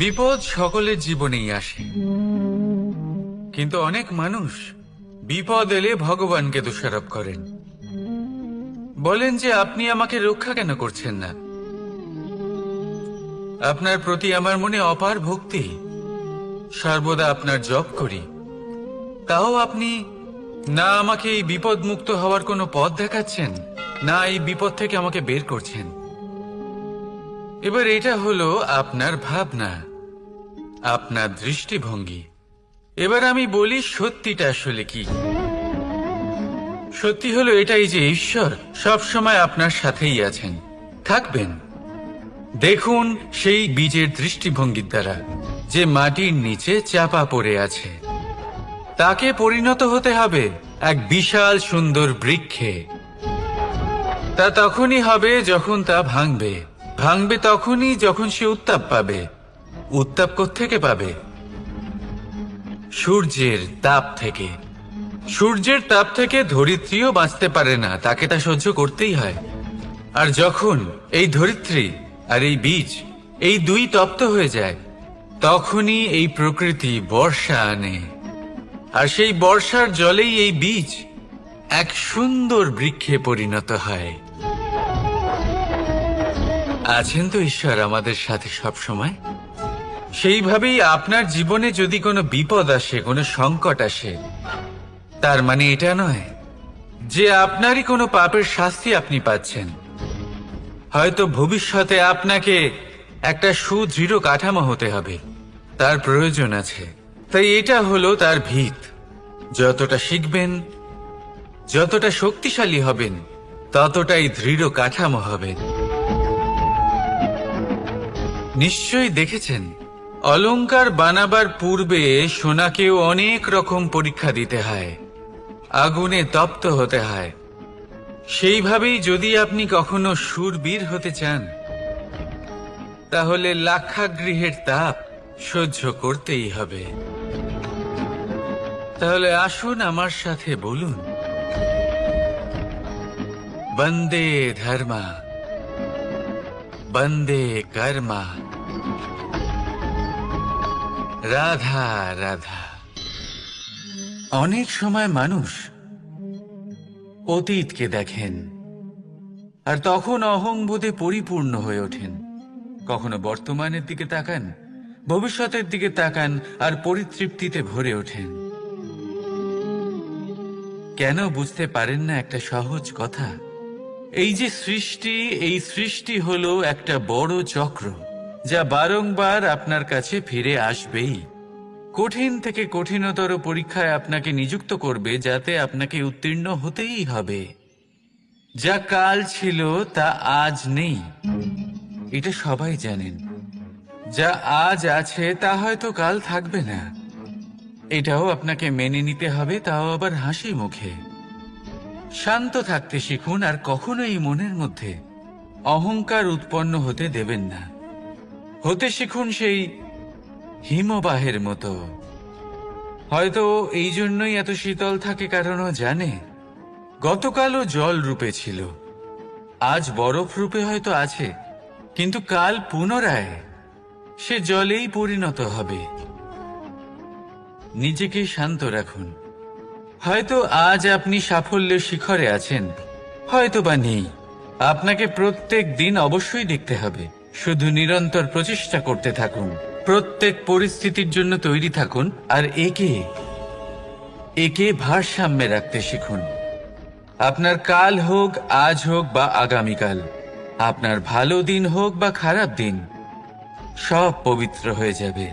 বিপদ সকলের জীবনেই আসে, কিন্তু অনেক মানুষ বিপদ এলে ভগবানকে দোষারোপ করেন। বলেন যে আপনি আমাকে রক্ষা কেন করছেন না? আপনার প্রতি আমার মনে অপার ভক্তি, সর্বদা আপনার জপ করি, তাও আপনি না আমাকে এই বিপদ মুক্ত হওয়ার কোনো পথ দেখাচ্ছেন, না এই বিপদ থেকে আমাকে বের করছেন। এবার এটা হলো আপনার ভাবনা, আপনার দৃষ্টিভঙ্গি। এবার আমি বলি সত্যিটা আসলে কি। সত্যি হলো এটাই যে ঈশ্বর সব সময় আপনার সাথেই আছেন, থাকবেন। দেখুন সেই বীজের দৃষ্টিভঙ্গির দ্বারা যে মাটির নিচে চাপা পড়ে আছে, তাকে পরিণত হতে হবে এক বিশাল সুন্দর বৃক্ষে। তা তখনই হবে যখন তা ভাঙবে, ভাঙবে তখনই যখন সে উত্তাপ পাবে। উত্তাপ কোত্থেকে পাবে? সূর্যের তাপ থেকে। সূর্যের তাপ থেকে ধরিত্রীও বাঁচতে পারে না, তাকে তা সহ্য করতেই হয়। আর যখন এই ধরিত্রী আর এই বীজ এই দুই তপ্ত হয়ে যায়, তখনই এই প্রকৃতি বর্ষা আনে। আর সেই বর্ষার জলেই এই বীজ এক সুন্দর বৃক্ষে পরিণত হয়। আছেন তো ঈশ্বর আমাদের সাথে সব সময়। সেইভাবেই আপনার জীবনে যদি কোনো বিপদ আসে, কোনো সংকট আসে, তার মানে এটা নয় যে আপনারই কোনো পাপের শাস্তি আপনি পাচ্ছেন। হয়তো ভবিষ্যতে আপনাকে একটা সুদৃঢ় কাঠামো হতে হবে, তার প্রয়োজন আছে। তাই এটা হলো তার ভিত। যতটা শিখবেন, যতটা শক্তিশালী হবেন, ততটাই দৃঢ় কাঠামো হবে। নিশ্চয়ই দেখেছেন, অলংকার বানাবার পূর্বে সোনাকেও অনেক রকম পরীক্ষা দিতে হয়, আগুনে তপ্ত হতে হয়। সেইভাবেই যদি আপনি কখনো শূরবীর হতে চান, তাহলে লাক্ষাগৃহের তাপ সহ্য করতেই হবে। তাহলে আসুন আমার সাথে বলুন, বন্দে ধর্মা, বন্দে কর্মা, রাধা রাধা। অনেক সময় মানুষ অতীতকে দেখেন আর তখন অহংবোধে পরিপূর্ণ হয়ে ওঠেন। কখনো বর্তমানের দিকে তাকান, ভবিষ্যতের দিকে তাকান আর পরিতৃপ্তিতে ভরে ওঠেন। কেন বুঝতে পারেন না একটা সহজ কথা? এই যে সৃষ্টি, এই সৃষ্টি হলো একটা বড় চক্র, যা বারংবার আপনার কাছে ফিরে আসবেই। কঠিন থেকে কঠিনতর পরীক্ষায় আপনাকে নিযুক্ত করবে, যাতে আপনাকে উত্তীর্ণ হতেই হবে। যা কাল ছিল তা আজ নেই, এটা সবাই জানেন। যা আজ আছে তা হয়তো কাল থাকবে না, এটাও আপনাকে মেনে নিতে হবে, তাও আবার হাসি মুখে। শান্ত থাকতে শিখুন আর কখনোই মনের মধ্যে অহংকার উৎপন্ন হতে দেবেন না। হতে শিখুন সেই হিমবাহের মতো। হয়তো এই জন্যই এত শীতল থাকে, কারণ ও জানে গতকালও জল রূপে ছিল, আজ বরফ রূপে হয়তো আছে, কিন্তু কাল পুনরায় সে জলেই পরিণত হবে। নিজেকে শান্ত রাখুন। হয়তো আজ আপনি সাফল্যের শিখরে আছেন, হয়তো বা নেই। আপনাকে প্রত্যেক দিন অবশ্যই দেখতে হবে। শুধু নিরন্তর প্রচেষ্টা করতে থাকুন, প্রত্যেক পরিস্থিতির জন্য তৈরি থাকুন, আর একে ভারসাম্যে রাখতে শিখুন। আপনার কাল হোক, আজ হোক বা আগামীকাল, আপনার ভালো দিন হোক বা খারাপ দিন, সব পবিত্র হয়ে যাবে।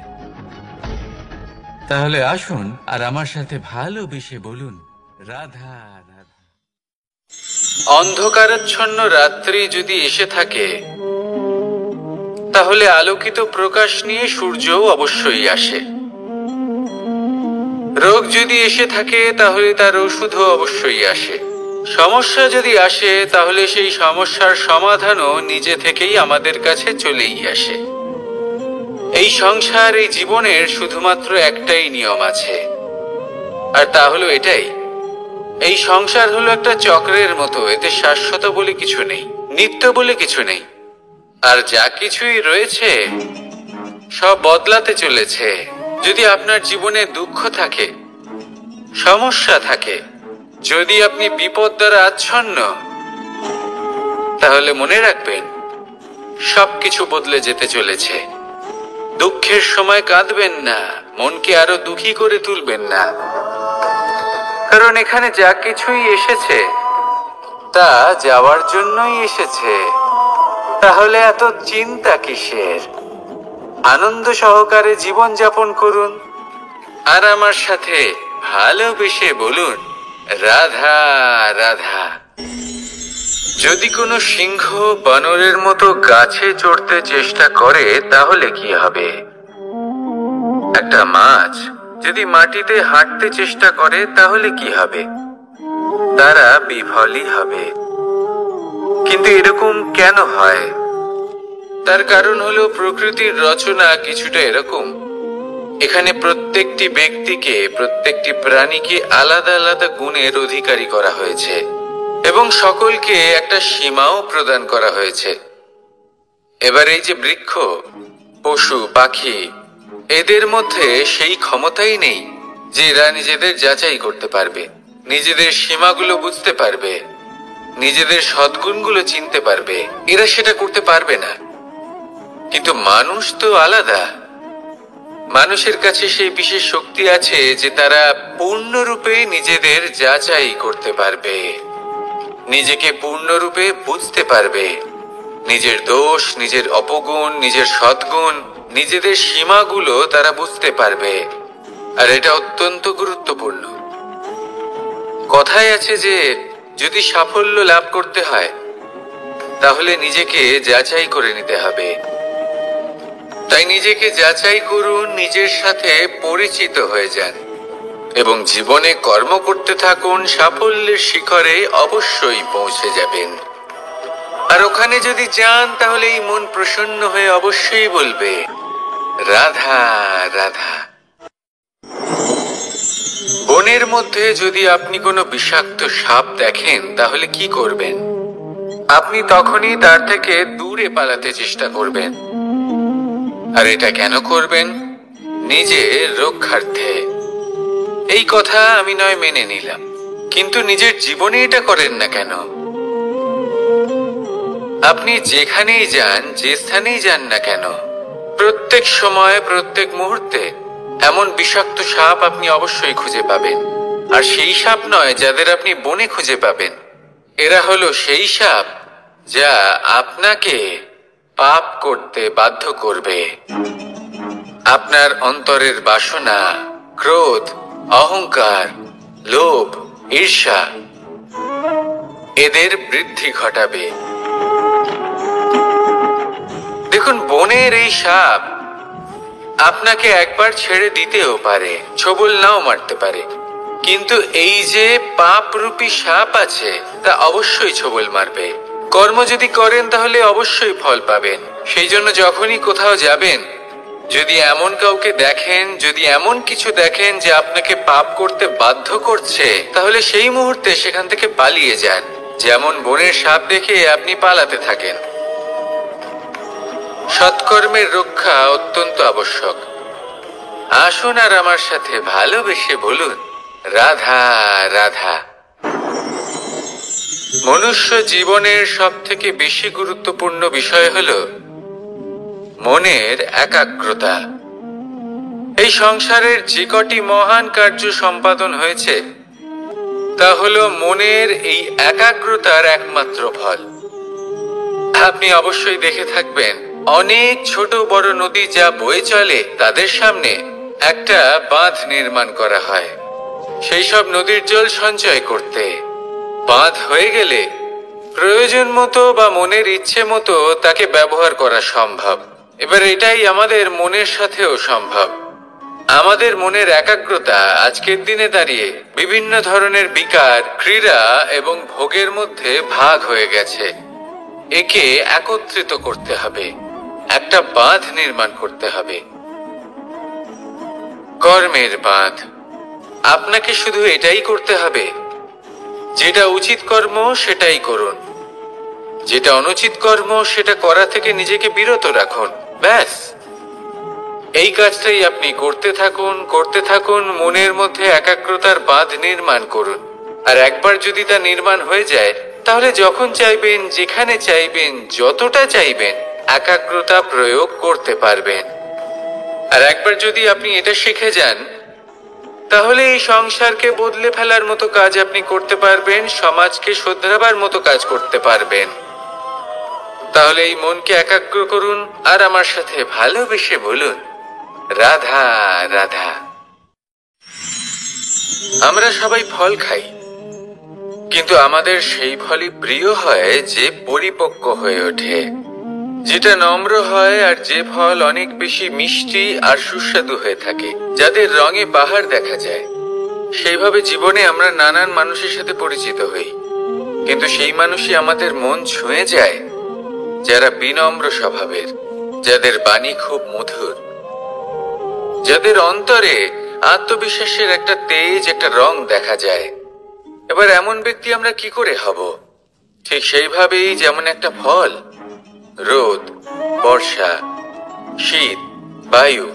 তাহলে আসুন আর আমার সাথে ভালোবেসে বলুন, রাধা রাধা। অন্ধকারাচ্ছন্ন রাত্রি যদি এসে থাকে, তাহলে আলোকিত প্রকাশ নিয়ে সূর্যও অবশ্যই আসে। রোগ যদি এসে থাকে, তাহলে তার ওষুধও অবশ্যই আসে। সমস্যা যদি আসে, তাহলে সেই সমস্যার সমাধানও নিজে থেকেই আমাদের কাছে চলেই আসে। এই সংসার, এই জীবনের শুধুমাত্র একটাই নিয়ম আছে, আর তা হলো এটাই: এই সংসার হলো একটা চক্রের মতো। এতে শাশ্বত বলে কিছু নেই, নিত্য বলে কিছু নেই। আর যা কিছুই রয়েছে সব বদলাতে চলেছে। যদি আপনার জীবনে দুঃখ থাকে, সমস্যা থাকে, যদি আপনি বিপদ দ্বারা আচ্ছন্ন, তাহলে মনে রাখবেন সবকিছু বদলে যেতে চলেছে। দুঃখের সময় কাঁদবেন না, মনকে আরো দুঃখী করে তুলবেন না, কারণ এখানে যা কিছুই এসেছে তা যাওয়ার জন্যই এসেছে। তাহলে এত চিন্তা কিসের? আনন্দ সহকারে জীবন যাপন করুন আর আমার সাথে ভালোবেসে বলুন, রাধা রাধা। যদি কোনো সিংহ বানরের মতো গাছে চড়তে চেষ্টা করে তাহলে কি হবে? একটা মাছ যদি মাটিতে হাঁটতে চেষ্টা করে তাহলে কি হবে? তারা বিফলই হবে। কিন্তু এরকম কেন হয়? তার কারণ হলো প্রকৃতির রচনা কিছুটা এরকম। এখানে প্রত্যেকটি ব্যক্তিকে, প্রত্যেকটি প্রাণীকে আলাদা আলাদা গুণের অধিকারী করা হয়েছে এবং সকলকে একটা সীমাও প্রদান করা হয়েছে। এবার এই যে বৃক্ষ, পশু, পাখি, এদের মধ্যে সেই ক্ষমতাই নেই যে এরা নিজেদের যাচাই করতে পারবে, নিজেদের সীমাগুলো বুঝতে পারবে, নিজেদের সদ্গুণগুলো চিনতে পারবে। এরা সেটা করতে পারবে না। কিন্তু মানুষ তো আলাদা। মানুষের কাছে সেই বিশেষ শক্তি আছে যে তারা পূর্ণরূপে নিজেদের যাচাই করতে পারবে, নিজেকে পূর্ণরূপে বুঝতে পারবে, নিজের দোষ, নিজের অপগুণ, নিজের সদ্গুণ, নিজেদের সীমাগুলো তারা বুঝতে পারবে। আর এটা অত্যন্ত গুরুত্বপূর্ণ। কথায় আছে যে যদি সাফল্য লাভ করতে হয় তাহলে নিজেকে যাচাই করে নিতে হবে। তাই নিজেকে যাচাই করুন, নিজের সাথে পরিচিত হয়ে যান এবং জীবনে কর্ম করতে থাকুন। সাফল্যের শিখরে অবশ্যই পৌঁছে যাবেন। আর ওখানে যদি যান তাহলে এই মন প্রসন্ন হয়ে অবশ্যই বলবে, রাধা রাধা। বনের মধ্যে যদি আপনি কোনো বিষাক্ত সাপ দেখেন তাহলে কি করবেন? আপনি তখনই তার থেকে দূরে পালাতে চেষ্টা করবেন। আর এটা কেন করবেন? নিজের রক্ষার্থে। এই কথা আমি নয় মেনে নিলাম, কিন্তু নিজের জীবনে এটা করেন না কেন? আপনি যেখানেই যান, যে স্থানেই যান না কেন, প্রত্যেক সময়, প্রত্যেক মুহূর্তে এমন বিষাক্ত সাপ আপনি অবশ্যই খুঁজে পাবেন। আর সেই সাপ নয় যাদের আপনি বনে খুঁজে পাবেন, এরা হলো সেই সাপ যা আপনাকে পাপ করতে বাধ্য করবে। আপনার অন্তরের বাসনা, ক্রোধ, অহংকার, লোভ, ঈর্ষা, এদের বৃদ্ধি ঘটাবে। দেখুন, বনের এই সাপ আপনাকে একবার ছেড়ে দিতেও পারে, ছোবল নাও মারতে পারে, কিন্তু এই যে পাপরূপী সাপ আছে তা অবশ্যই ছোবল মারবে। কর্ম যদি করেন তাহলে অবশ্যই ফল পাবেন। সেই জন্য যখনই কোথাও যাবেন, যদি এমন কাউকে দেখেন, যদি এমন কিছু দেখেন যে আপনাকে পাপ করতে বাধ্য করছে, তাহলে সেই মুহূর্তে সেখান থেকে পালিয়ে যান। যেমন বনের সাপ দেখে আপনি পালাতে থাকেন। সৎকর্মের রক্ষা অত্যন্ত আবশ্যক। আসুন আর আমার সাথে ভালোবেসে বলুন, রাধা রাধা। মনুষ্য জীবনের সবথেকে বেশি গুরুত্বপূর্ণ বিষয় হলো মনের একাগ্রতা। এই সংসারের যে কটি মহান কার্য সম্পাদন হয়েছে তা হলো মনের এই একাগ্রতার একমাত্র ফল। আপনি অবশ্যই দেখে থাকবেন, অনেক ছোট বড় নদী যা বয়ে চলে তাদের সামনে একটা বাঁধ নির্মাণ করা হয় সেই সব নদীর জল সঞ্চয় করতে। বাঁধ হয়ে গেলে প্রয়োজন মতো বা মনের ইচ্ছে মতো তাকে ব্যবহার করা সম্ভব। এবার এটাই আমাদের মনের সাথেও সম্ভব। আমাদের মনের একাগ্রতা আজকের দিনে দাঁড়িয়ে বিভিন্ন ধরনের বিকার, ক্রীড়া এবং ভোগের মধ্যে ভাগ হয়ে গেছে। একে একত্রিত করতে হবে, একটা বাঁধ নির্মাণ করতে হবে, কর্মের বাঁধ। আপনাকে শুধু এটাই করতে হবে, যেটা উচিত কর্ম সেটাই করুন, যেটা অনুচিত কর্ম সেটা করা থেকে নিজেকে বিরত রাখুন, ব্যাস। এই কাজটাই আপনি করতে থাকুন, মনের মধ্যে একাগ্রতার বাঁধ নির্মাণ করুন। আর একবার যদি তা নির্মাণ হয়ে যায়, তাহলে যখন চাইবেন, যেখানে চাইবেন, যতটা চাইবেন, একাগ্রতা প্রয়োগ করতে পারবেন। আর একবার যদি আপনি এটা শিখে যান, তাহলে এই সংসারকে বদলে ফেলার মতো কাজ আপনি করতে পারবেন, সমাজকে শোধরাবার মতো কাজ করতে পারবেন। তাহলে এই মনকে একাগ্র করুন আর আমার সাথে ভালোবেসে বলুন, রাধা রাধা। আমরা সবাই ফল খাই, কিন্তু আমাদের সেই ফলই প্রিয় হয় যে পরিপক্ক হয়ে ওঠে, যেটা নম্র হয়, আর যে ফল অনেক বেশি মিষ্টি আর সুস্বাদু হয়ে থাকে, যাদের রঙে বাহার দেখা যায়। সেইভাবে জীবনে আমরা নানান মানুষের সাথে পরিচিত হই, কিন্তু সেই মানুষই আমাদের মন ছুঁয়ে যায় যারা বিনম্র স্বভাবের, যাদের বাণী খুব মধুর, যাদের অন্তরে আত্মবিশ্বাসের একটা তেজ, একটা রং দেখা যায়। এবার এমন ব্যক্তি আমরা কি করে হব? ঠিক সেইভাবেই যেমন একটা ফল রোদ, বর্ষা, শীত, বায়ু,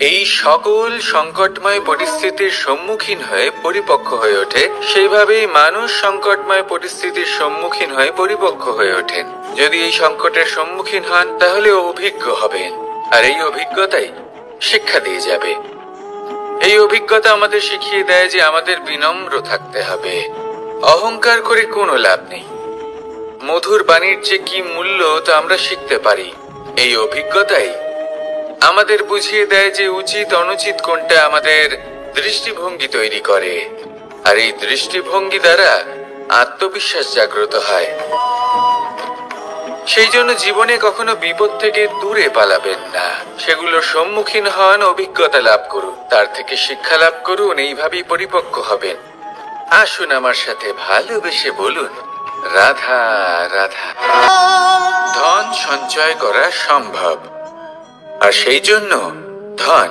এই সকল সংকটময় পরিস্থিতির সম্মুখীন হয়ে পরিপক্ক হয়ে ওঠে, সেইভাবেই মানুষ সংকটময় পরিস্থিতির সম্মুখীন হয়ে পরিপক্ক হয়ে ওঠেন। যদি এই সংকটের সম্মুখীন হন, তাহলে অভিজ্ঞ হবেন, আর এই অভিজ্ঞতাই শিক্ষা দিয়ে যাবে। এই অভিজ্ঞতা আমাদের শিখিয়ে দেয় যে আমাদের বিনম্র থাকতে হবে। অহংকার করে কোনো লাভ নেই। মধুর বাণীর যে কি মূল্য তা আমরা শিখতে পারি। এই অভিজ্ঞতাই আমাদের বুঝিয়ে দেয় যে উচিত অনুচিত কোনটা, আমাদের দৃষ্টিভঙ্গি তৈরি করে, আর এই দৃষ্টিভঙ্গি দ্বারা আত্মবিশ্বাস জাগ্রত হয়। সেই জন্য জীবনে কখনো বিপদ থেকে দূরে পালাবেন না, সেগুলোর সম্মুখীন হন, অভিজ্ঞতা লাভ করুন, তার থেকে শিক্ষা লাভ করুন, এইভাবেই পরিপক্ক হবেন। আসুন আমার সাথে ভালোবেসে বলুন, রাধা রাধা। ধন সঞ্চয় করা সম্ভব, আর সেই জন্য ধন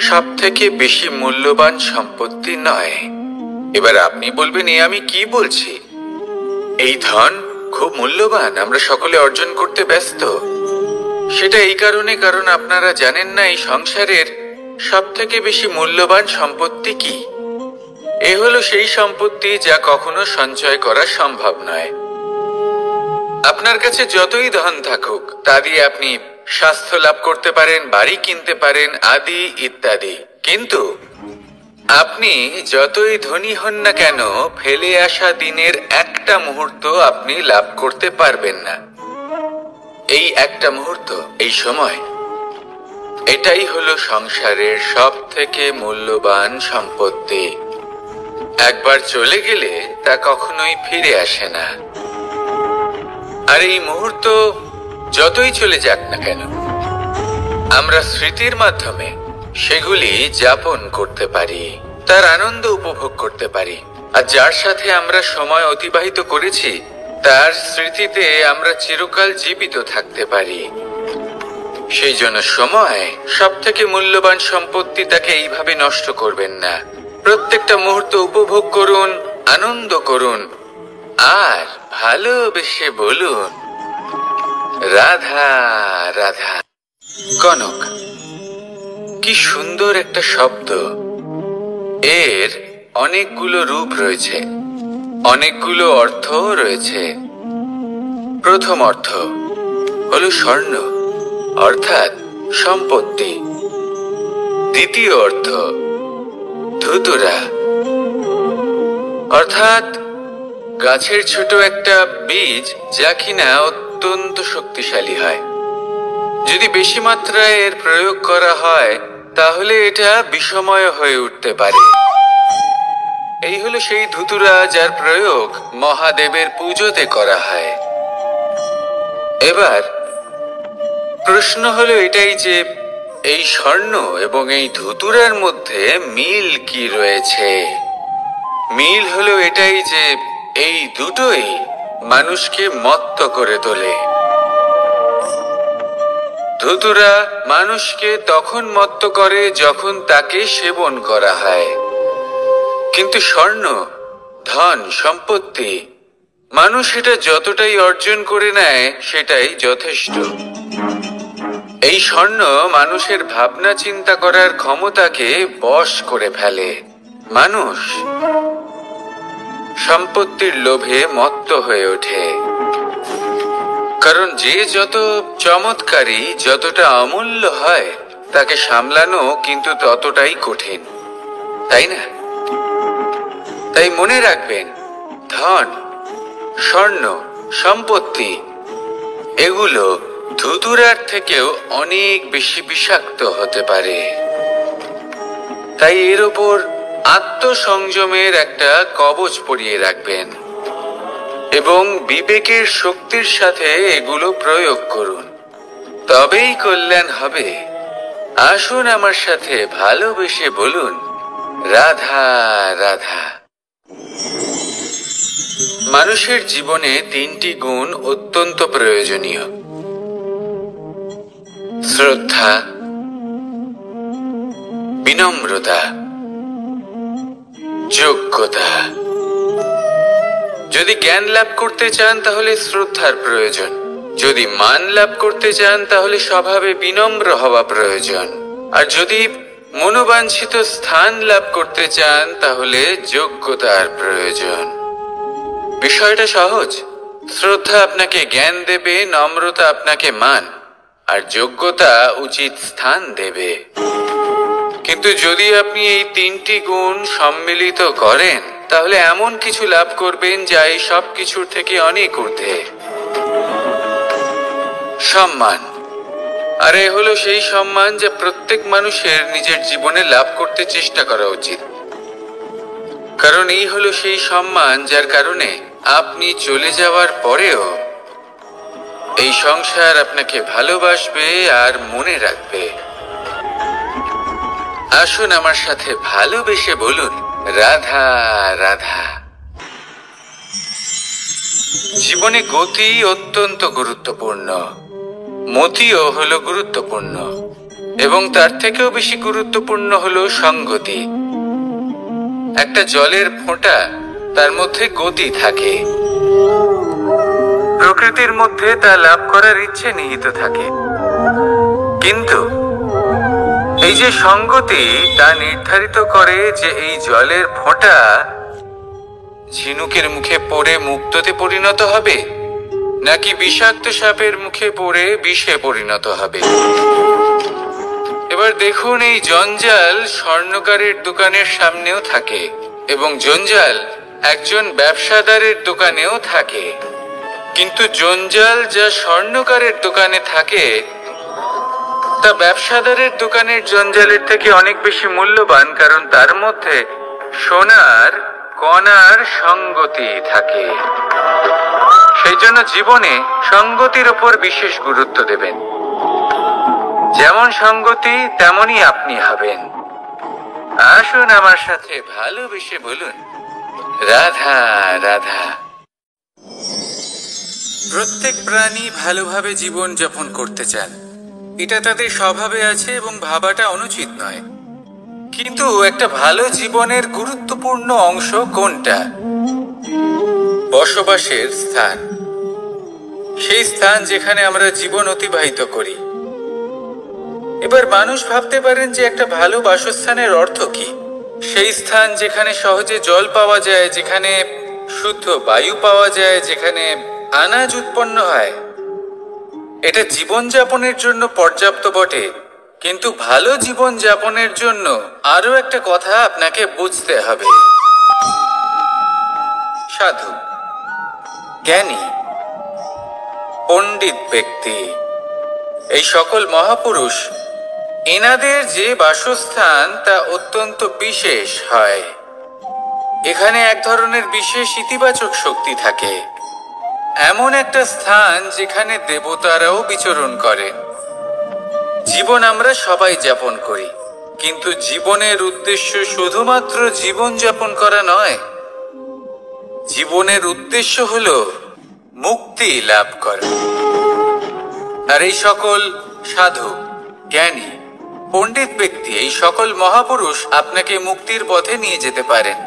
সব থেকে বেশি মূল্যবান সম্পত্তি নয়। এবার আপনি বলবেন, এ আমি কি বলছি? এই ধন খুব মূল্যবান, আমরা সকলে অর্জন করতে ব্যস্ত। সেটা এই কারণে, কারণ আপনারা জানেন না এই সংসারের সব থেকে বেশি মূল্যবান সম্পত্তি কি। এ হলো সেই সম্পত্তি যা কখনো সঞ্চয় করা সম্ভব নয়। আপনার কাছে যতই ধন থাকুক, তা দিয়ে আপনি স্বাস্থ্য লাভ করতে পারেন, বাড়ি কিনতে পারেন, আদি ইত্যাদি, কিন্তু আপনি যতই ধনী হন না কেন, ফেলে আসা দিনের একটা মুহূর্ত আপনি লাভ করতে পারবেন না। এই একটা মুহূর্ত, এই সময়, এটাই হলো সংসারের সব থেকে মূল্যবান সম্পত্তি। একবার চলে গেলে তা কখনোই ফিরে আসে না। আর এই মুহূর্ত যতই চলে যাক না কেন, আমরা স্মৃতির মাধ্যমে সেগুলি যাপন করতে পারি, তার আনন্দ উপভোগ করতে পারি। আর যার সাথে আমরা সময় অতিবাহিত করেছি, তার স্মৃতিতে আমরা চিরকাল জীবিত থাকতে পারি। সেই জন্য সময় সব থেকে মূল্যবান সম্পত্তি, তাকে এইভাবে নষ্ট করবেন না। প্রত্যেকটা মুহূর্ত উপভোগ করুন, আনন্দ করুন, আর ভালোবেসে বলুন, রাধা রাধা। কনক, কি সুন্দর একটা শব্দ। এর অনেকগুলো রূপ রয়েছে, অনেকগুলো অর্থ রয়েছে। প্রথম অর্থ হলো স্বর্ণ, অর্থাৎ সম্পত্তি। দ্বিতীয় অর্থ ধুতুরা, অর্থাৎ গাছের ছোট একটা বীজ, যা কিনা অত্যন্ত শক্তিশালী হয়। যদি বেশি মাত্রায় এর প্রয়োগ করা হয়, তাহলে এটা বিষময় হয়ে উঠতে পারে। এই হলো সেই ধুতুরা যার প্রয়োগ মহাদেবের পুজোতে করা হয়। এবার প্রশ্ন হলো এটাই যে এই স্বর্ণ এবং এই ধুতুরার মধ্যে মিল কি রয়েছে? মিল হলো এটাই যে এই দুটোই মানুষকে মত্ত করে তোলে। ধুতুরা মানুষকে তখন মত্ত করে যখন তাকে সেবন করা হয়, কিন্তু স্বর্ণ, ধন, সম্পত্তি, মানুষ এটা যতটাই অর্জন করে নেয় সেটাই যথেষ্ট। এই স্বর্ণ মানুষের ভাবনা চিন্তা করার ক্ষমতাকে বশ করে ফেলে। মানুষ সম্পত্তির লোভে মত্ত হয়ে ওঠে, কারণ যে যত চমৎকারী, যতটা অমূল্য হয়, তাকে সামলানো কিন্তু ততটাই কঠিন, তাই না? তাই মনে রাখবেন, ধন, স্বর্ণ, সম্পত্তি এগুলো ধুতুরার থেকেও অনেক বেশি বিষাক্ত হতে পারে। তাই এর ওপর আত্মসংযমের একটা কবচ পরিয়ে রাখবেন এবং বিবেকের শক্তির সাথে এগুলো প্রয়োগ করুন, তবেই কল্যাণ হবে। আসুন আমার সাথে ভালোবেসে বলুন, রাধা রাধা। মানুষের জীবনে 3টি গুণ অত্যন্ত প্রয়োজনীয়: শ্রদ্ধা, বিনম্রতা, যোগ্যতা। যদি জ্ঞান লাভ করতে চান তাহলে শ্রদ্ধার প্রয়োজন, যদি মান লাভ করতে চান তাহলে স্বভাবে বিনম্র হওয়া প্রয়োজন, আর যদি মনোবাঞ্ছিত স্থান লাভ করতে চান তাহলে যোগ্যতার প্রয়োজন। বিষয়টা সহজ। শ্রদ্ধা আপনাকে জ্ঞান দেবে, নম্রতা আপনাকে মান, আর যোগ্যতা উচিত স্থান দেবে। কিন্তু যদি আপনি এই 3টি গুণ সম্মিলিত করেন তাহলে এমন কিছু লাভ করবেন যা এই সব কিছুর থেকে অনেক ঊর্ধ্বে। সম্মান। আর এ হলো সেই সম্মান যা প্রত্যেক মানুষের নিজের জীবনে লাভ করতে চেষ্টা করা উচিত, কারণ এই হলো সেই সম্মান যার কারণে আপনি চলে যাওয়ার পরেও এই সংসার আপনাকে ভালোবাসবে আর মনে রাখবে। আসুন আমার সাথে ভালোবেসে বলুন, রাধা রাধা। জীবনে গতি অত্যন্ত গুরুত্বপূর্ণ, মতিও হলো গুরুত্বপূর্ণ, এবং তার থেকেও বেশি গুরুত্বপূর্ণ হলো সঙ্গতি। একটা জলের ফোঁটা, তার মধ্যে গতি থাকে, প্রকৃতির মধ্যে তা লাভ করার ইচ্ছে নিহিত থাকে, কিন্তু এই যে সঙ্গতি তা নির্ধারিত করে যে এই জলের ফোঁটা ঝিনুকের মুখে পড়ে মুক্ততে পরিণত হবে নাকি বিষাক্ত সাপের মুখে পড়ে বিষে পরিণত হবে। এবার দেখুন, এই জঞ্জাল স্বর্ণকারের দোকানের সামনেও থাকে এবং জঞ্জাল একজন ব্যবসাদারের দোকানেও থাকে, কিন্তু জঞ্জাল যা স্বর্ণকারের দোকানে থাকে তা ব্যবসাদারের দোকানের জঞ্জালের থেকে অনেক বেশি মূল্যবান, কারণ তার মধ্যে সোনার কণার সঙ্গতি থাকে। সেই জন্য জীবনে সঙ্গতির উপর বিশেষ গুরুত্ব দেবেন। যেমন সঙ্গতি তেমনই আপনি হবেন। আসুন আমার সাথে ভালোবেসে বলুন, রাধা রাধা। প্রত্যেক প্রাণী ভালোভাবে জীবন যাপন করতে চান, এটা তাদের স্বভাবে আছে এবং ভাবাটা অনুচিত নয়। কিন্তু একটা ভালো জীবনের গুরুত্বপূর্ণ অংশ কোনটা? বসবাসের স্থান। সেই স্থান যেখানে আমরা জীবন অতিবাহিত করি। এবার মানুষ ভাবতে পারেন যে একটা ভালো বাসস্থানের অর্থ কি? সেই স্থান যেখানে সহজে জল পাওয়া যায়, যেখানে শুদ্ধ বায়ু পাওয়া যায়, যেখানে আনাজ উৎপন্ন হয়। এটা জীবনযাপনের জন্য পর্যাপ্ত বটে, কিন্তু ভালো জীবনযাপনের জন্য আরো একটা কথা আপনাকে বুঝতে হবে। সাধু, জ্ঞানী, পণ্ডিত ব্যক্তি, এই সকল মহাপুরুষ, এনাদের যে বাসস্থান তা অত্যন্ত বিশেষ হয়। এখানে এক ধরনের বিশেষ ইতিবাচক শক্তি থাকে, এমন একটা স্থান যেখানে দেবতারাও বিচরণ করেন। জীবন আমরা সবাই যাপন করি, কিন্তু জীবনের উদ্দেশ্য শুধুমাত্র জীবন যাপন করা নয়। জীবনের উদ্দেশ্য হলো মুক্তি লাভ করা। আর এই সকল সাধু, জ্ঞানী, পণ্ডিত ব্যক্তি, এই সকল মহাপুরুষ আপনাকে মুক্তির পথে নিয়ে যেতে পারেন।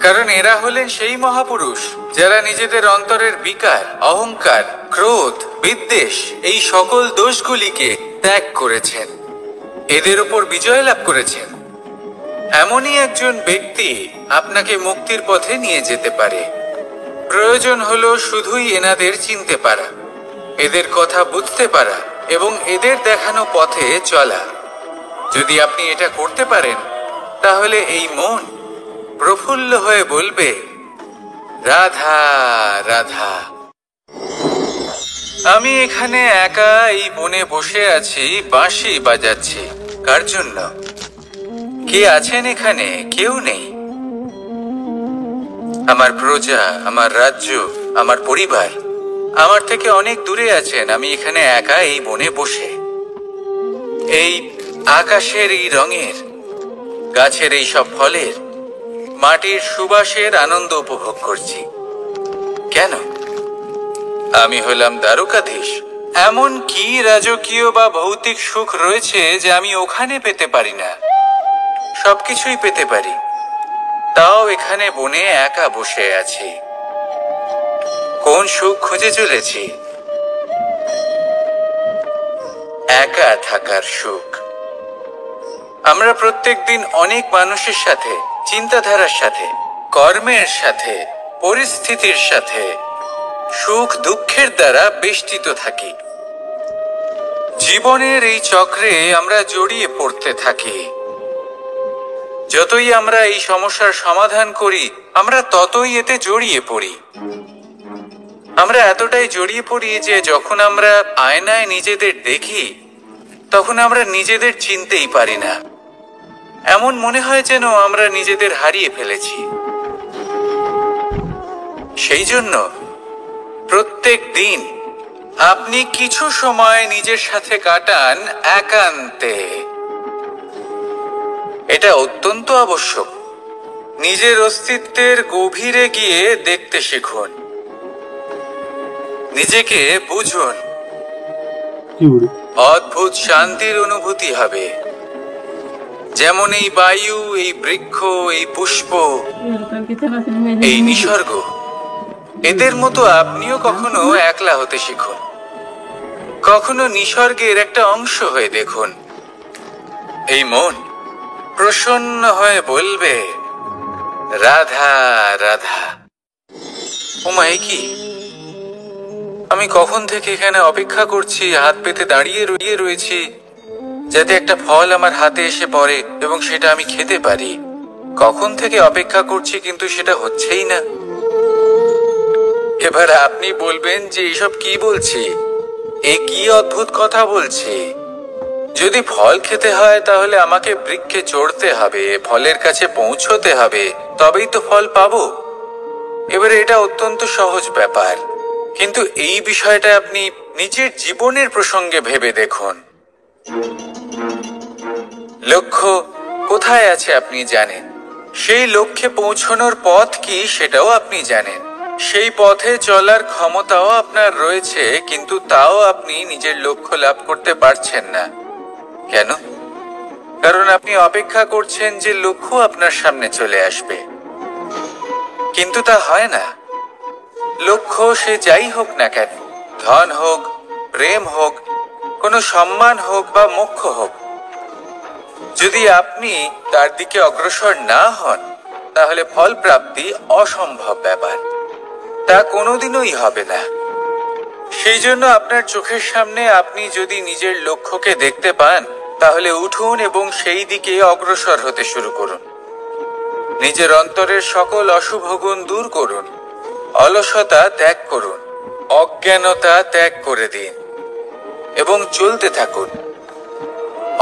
কারণ এরা হলেন সেই মহাপুরুষ যারা নিজেদের অন্তরের বিকার, অহংকার, ক্রোধ, বিদ্বেষ এই সকল দোষগুলিকে ত্যাগ করেছেন, এদের উপর বিজয় লাভ করেছেন। এমনই একজন ব্যক্তি আপনাকে মুক্তির পথে নিয়ে যেতে পারে। প্রয়োজন হলো শুধুই এনাদের চিনতে পারা, এদের কথা বুঝতে পারা এবং এদের দেখানো পথে চলা। যদি আপনি এটা করতে পারেন, তাহলে এই মন প্রফুল্ল হয়ে বলবে, রাধা রাধা। আমি এখানে একা এই বনে বসে আছি, বাঁশি বাজাচ্ছি। কার জন্য? কে আছেন এখানে? কেউ নেই। আমার প্রজা, আমার রাজ্য, আমার পরিবার আমার থেকে অনেক দূরে আছেন। আমি এখানে একা এই বনে বসে এই আকাশের এই রঙের, গাছের এই সব ফলের, মাটির সুবাসের আনন্দ উপভোগ করছি। কেন? আমি হলাম দ্বারকাধীশ। এমন কি রাজকীয় বা ভৌতিক সুখ রয়েছে যে আমি ওখানে পেতে পারি না? সবকিছুই পেতে পারি, তাও এখানে বনে একা বসে আছি। কোন সুখ খুঁজে চলেছি? একা থাকার সুখ। আমরা প্রত্যেকদিন অনেক মানুষের সাথে, চিন্তাধারার সাথে, কর্মের সাথে, পরিস্থিতির সাথে, সুখ দুঃখের দ্বারা বেষ্টিত থাকি। জীবনের এই চক্রে আমরা জড়িয়ে পড়তে থাকি। যতই আমরা এই সমস্যার সমাধান করি, আমরা ততই এতে জড়িয়ে পড়ি। আমরা এতটাই জড়িয়ে পড়ি যে যখন আমরা আয়নায় নিজেদের দেখি, তখন আমরা নিজেদের চিনতেই পারি না। এমন মনে হয় যেন আমরা নিজেদের হারিয়ে ফেলেছি। সেই জন্য প্রত্যেক দিন আপনি কিছু সময় নিজের সাথে কাটান একান্তে। এটা অত্যন্ত আবশ্যক। নিজের অস্তিত্বের গভীরে গিয়ে দেখতে শিখুন, নিজেকে বুঝুন। অদ্ভুত শান্তির অনুভূতি হবে। যেমন এই বায়ু, এই বৃক্ষ, এই পুষ্প, এই নিসর্গ, এদের মতো আপনিও কখনো একলা হতে শিখুন। কখনো নিসর্গের একটা অংশ হয়ে দেখুন। এই মন প্রসন্ন হয়ে বলবে, রাধা রাধা। ওমাই কি, আমি কখন থেকে এখানে অপেক্ষা করছি, হাত পেতে দাঁড়িয়ে রয়েছি যাতে একটা ফল আমার হাতে এসে পড়ে এবং সেটা আমি খেতে পারি। কখন থেকে অপেক্ষা করছি, কিন্তু সেটা হচ্ছেই না। এবার আপনি বলবেন যে এসব কি বলছি, এ কি অদ্ভুত কথা বলছি। যদি ফল খেতে হয় তাহলে আমাকে বৃক্ষে চড়তে হবে, ফলের কাছে পৌঁছতে হবে, তবেই তো ফল পাবো। এবারে এটা অত্যন্ত সহজ ব্যাপার, কিন্তু এই বিষয়টা আপনি নিজের জীবনের প্রসঙ্গে ভেবে দেখুন। লক্ষ্য কোথায় আছে আপনি জানেন, সেই লক্ষ্যে পৌঁছানোর পথ কি সেটাও আপনি জানেন, সেই পথে চলার ক্ষমতাও আপনার রয়েছে, কিন্তু তাও আপনি নিজের লক্ষ্য লাভ করতে পারছেন না। কেন? কারণ আপনি অপেক্ষা করছেন যে লক্ষ্য আপনার সামনে চলে আসবে, কিন্তু তা হয় না। লক্ষ্য সে যাই হোক না কেন, ধন হোক, প্রেম হোক, কোনো সম্মান হোক বা মোক্ষ হোক, যদি আপনি তার দিকে অগ্রসর না হন, তাহলে ফল প্রাপ্তি অসম্ভব ব্যাপার। তা কোনোদিনই হবে না। সেই জন্য আপনার চোখের সামনে আপনি যদি নিজের লক্ষ্যকে দেখতে পান, তাহলে উঠুন এবং সেই দিকে অগ্রসর হতে শুরু করুন। নিজের অন্তরের সকল অশুভ গুণ দূর করুন, অলসতা ত্যাগ করুন, অজ্ঞানতা ত্যাগ করে দিন এবং চলতে থাকুন।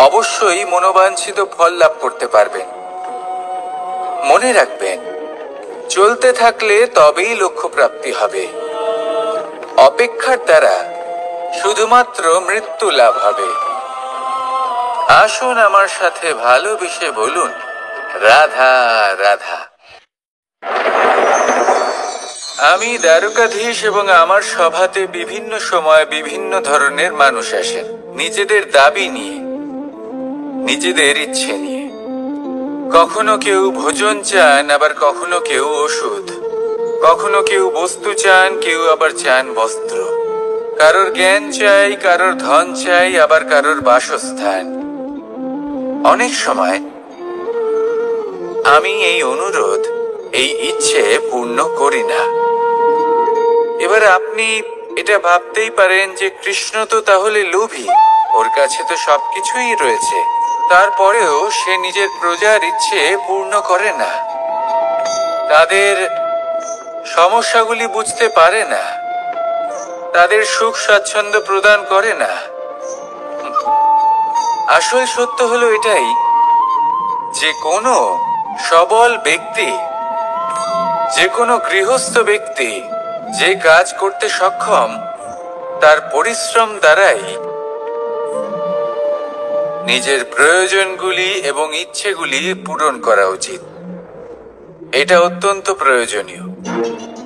অবশ্যই মনোবাঞ্ছিত ফল লাভ করতে পারবেন। মনে রাখবেন, চলতে থাকলে তবেই লক্ষ্য প্রাপ্তি হবে। অপেক্ষার দ্বারা শুধুমাত্র মৃত্যু লাভ হবে। আসুন আমার সাথে ভালোবেসে বলুন, রাধা রাধা। আমি দ্বারকাধীশ এবং আমার সভাতে বিভিন্ন সময় বিভিন্ন ধরনের মানুষ আসেন, নিজেদের দাবি নিয়ে, নিজেদের ইচ্ছে নিয়ে। কখনো কেউ ভোজন চান, আবার কখনো কেউ ওষুধ। কখনো কেউ বস্তু চান, কেউ আবার চান বস্ত্র। কারোর জ্ঞান চাই, কারোর ধন চাই, আবার কারোর বাসস্থান। অনেক সময় আমি এই অনুরোধ, এই ইচ্ছে পূর্ণ করি না। এবার আপনি এটা ভাবতেই পারেন যে কৃষ্ণ তো তাহলে লোভী, ওর কাছে তো সবকিছুই রয়েছে, তারপরেও সে নিজের প্রজার ইচ্ছে পূর্ণ করে না, তাদের সমস্যাগুলি বুঝতে পারে না, তাদের সুখ স্বাচ্ছন্দ্য প্রদান করে না। আসল সত্য হলো এটাই যে কোনো সবল ব্যক্তি, যে কোনো গৃহস্থ ব্যক্তি যে কাজ করতে সক্ষম, তার পরিশ্রম দ্বারাই নিজের প্রয়োজনগুলি এবং ইচ্ছেগুলি পূরণ করা উচিত। এটা অত্যন্ত প্রয়োজনীয়।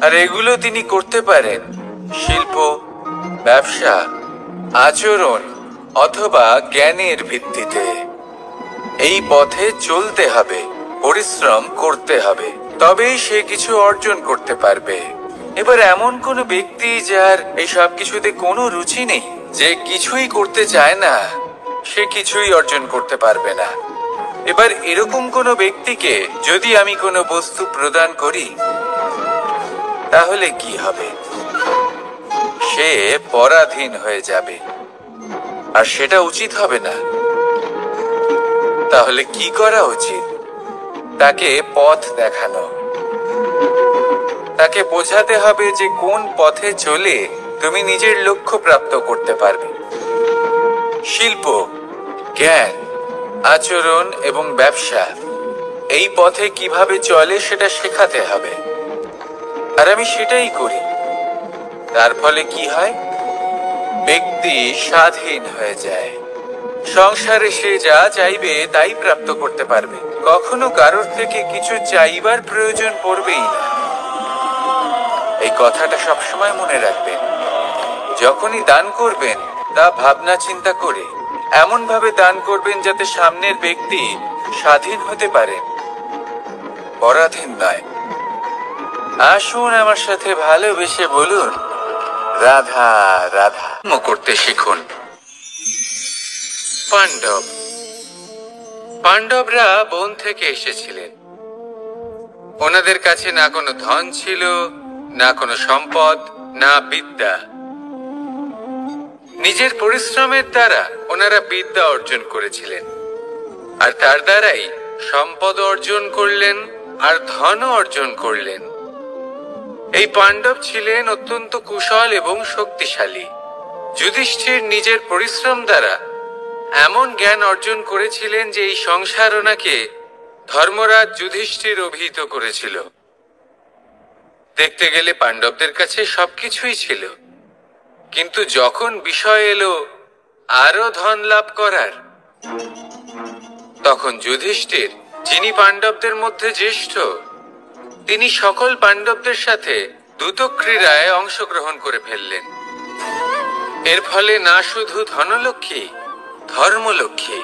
আর এগুলো তিনি করতে পারেন শিল্প, ব্যবসা, আচরণ অথবা জ্ঞানের ভিত্তিতে। এই পথে চলতে হবে, পরিশ্রম করতে হবে, তবেই সে কিছু অর্জন করতে পারবে। এবার এমন কোনো ব্যক্তি যার এই সব কিছুতে কোনো রুচি নেই, যে কিছুই করতে চায় না, সে কিছুই অর্জন করতে পারবে না। এবার এরকম কোনো ব্যক্তিকে যদি আমি কোনো বস্তু প্রদান করি, তাহলে কি হবে? সে পরাধীন হয়ে যাবে, আর সেটা উচিত হবে না। তাহলে কি করা উচিত? তাকে পথ দেখানো, তাকে বোঝাতে হবে যে কোন পথে চলে তুমি নিজের লক্ষ্য প্রাপ্ত করতে পারবে। শিল্প, জ্ঞান, আচরণ এবং ব্যবসা, এই পথে কিভাবে চলে সেটা শেখাতে হবে। আর আমি সেটাই করি। তার ফলে কি হয়? ব্যক্তি স্বাধীন হয়ে যায়। সংসারে সে যা চাইবে তাই প্রাপ্ত করতে পারবে, কখনো কারোর থেকে কিছু চাইবার প্রয়োজন পড়বেই না। এই কথাটা সবসময় মনে রাখবেন। যখনই দান করবেন, তা ভাবনা চিন্তা করে এমন ভাবে দান করবেন যাতে সামনের ব্যক্তি স্বাধীন হতে পারে, পরাধীন নয়। আসুন আমার সাথে ভালোবেসে বলুন, রাধা রাধা। করতে শিখুন। পাণ্ডব, পাণ্ডবরা বন থেকে এসেছিলেন। ওনাদের কাছে না কোনো ধন ছিল, না কোনো সম্পদ, না বিদ্যা। নিজের পরিশ্রমের দ্বারা ওনারা বিদ্যা অর্জন করেছিলেন, আর তার দ্বারাই সম্পদ অর্জন করলেন আর ধনও অর্জন করলেন। এই পাণ্ডব ছিলেন অত্যন্ত কুশল এবং শক্তিশালী। যুধিষ্ঠির নিজের পরিশ্রম দ্বারা এমন জ্ঞান অর্জন করেছিলেন যে এই সংসার ওনাকে ধর্মরাজ যুধিষ্ঠির অভিহিত করেছিল। দেখতে গেলে পাণ্ডবদের কাছে সবকিছুই ছিল, কিন্তু যখন বিষয় এলো আরো ধন লাভ করার, তখন যুধিষ্ঠির, যিনি পাণ্ডবদের মধ্যে জ্যেষ্ঠ, তিনি সকল পাণ্ডবদের সাথে দ্রুত ক্রীড়ায় অংশগ্রহণ করে ফেললেন। এর ফলে না শুধু ধনলক্ষ্মী, ধর্মলক্ষ্মী,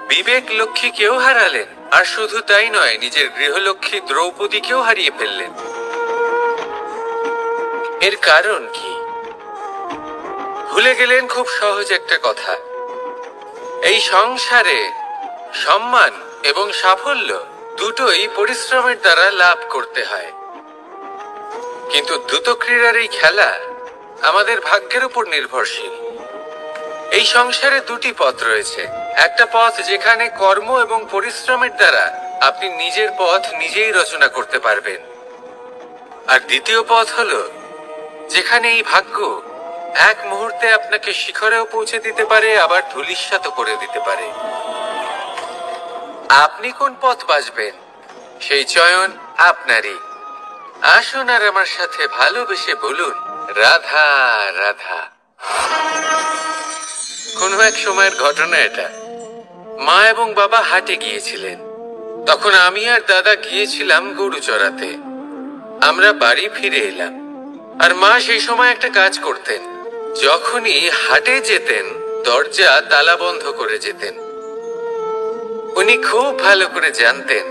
বিবেক লক্ষ্মী কেউ হারালেন, আর শুধু তাই নয়, নিজের গৃহলক্ষ্মী দ্রৌপদীকেও হারিয়ে ফেললেন। এর কারণ কি? ভুলে গেলেন খুব সহজ একটা কথা। এই সংসারে সম্মান এবং সাফল্য দুটোই পরিশ্রমের দ্বারা লাভ করতে হয়, কিন্তু দ্রুত ক্রীড়ার এই খেলা আমাদের ভাগ্যের উপর নির্ভরশীল। এই সংসারে দুটি পথ রয়েছে। একটা পথ যেখানে কর্ম এবং পরিশ্রমের দ্বারা আপনি নিজের পথ নিজেই রচনা করতে পারবেন, আর দ্বিতীয় পথ হলো যেখানে এই ভাগ্য এক মুহূর্তে আপনাকে শিখরেও পৌঁছে দিতে পারে, আবার ধূলিসাৎ করে দিতে পারে। আপনি কোন পথ বাছবেন, সেই চয়ন আপনারই। আসুন আর আমার সাথে ভালোবেসে বলুন, রাধা রাধা। কোনো এক সময়ের ঘটনা এটা। মা এবং বাবা হাটে গিয়েছিলেন। তখন আমি আর দাদা গিয়েছিলাম গরু চড়াতে। আমরা বাড়ি ফিরে এলাম, আর মা সেই সময় একটা কাজ করতেন। যখনই হাটে যেতেন, দরজা তালা বন্ধ করে যেতেন। উনি খুব ভালো করে জানতেন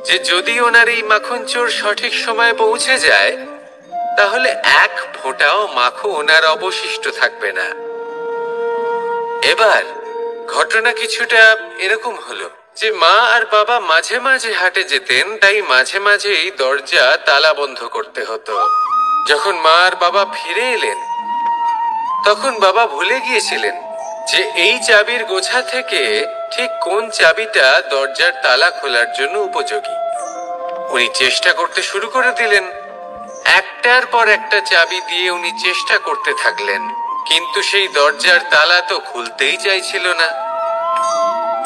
যে যদি ওনার এই মাখন চোর সঠিক সময়ে পৌঁছে যায় তাহলে এক ফোঁটাও মাখন ওনার অবশিষ্ট থাকবে না। এবার ঘটনা কিছুটা এরকম হলো যে মা আর বাবা মাঝে মাঝে হাটে যেতেন, তাই মাঝে মাঝেই দরজা তালা বন্ধ করতে হতো। যখন মা আর বাবা ফিরে এলেন তখন বাবা ভুলে গিয়েছিলেন যে এই চাবির গোছা থেকে ঠিক কোন চাবিটা দরজার তালা খোলার জন্য উপযোগী। উনি চেষ্টা করতে শুরু করে দিলেন। একটার পর একটা চাবি দিয়ে উনি চেষ্টা করতে থাকলেন, কিন্তু সেই দরজার তালা তো খুলতেই চাইছিল না।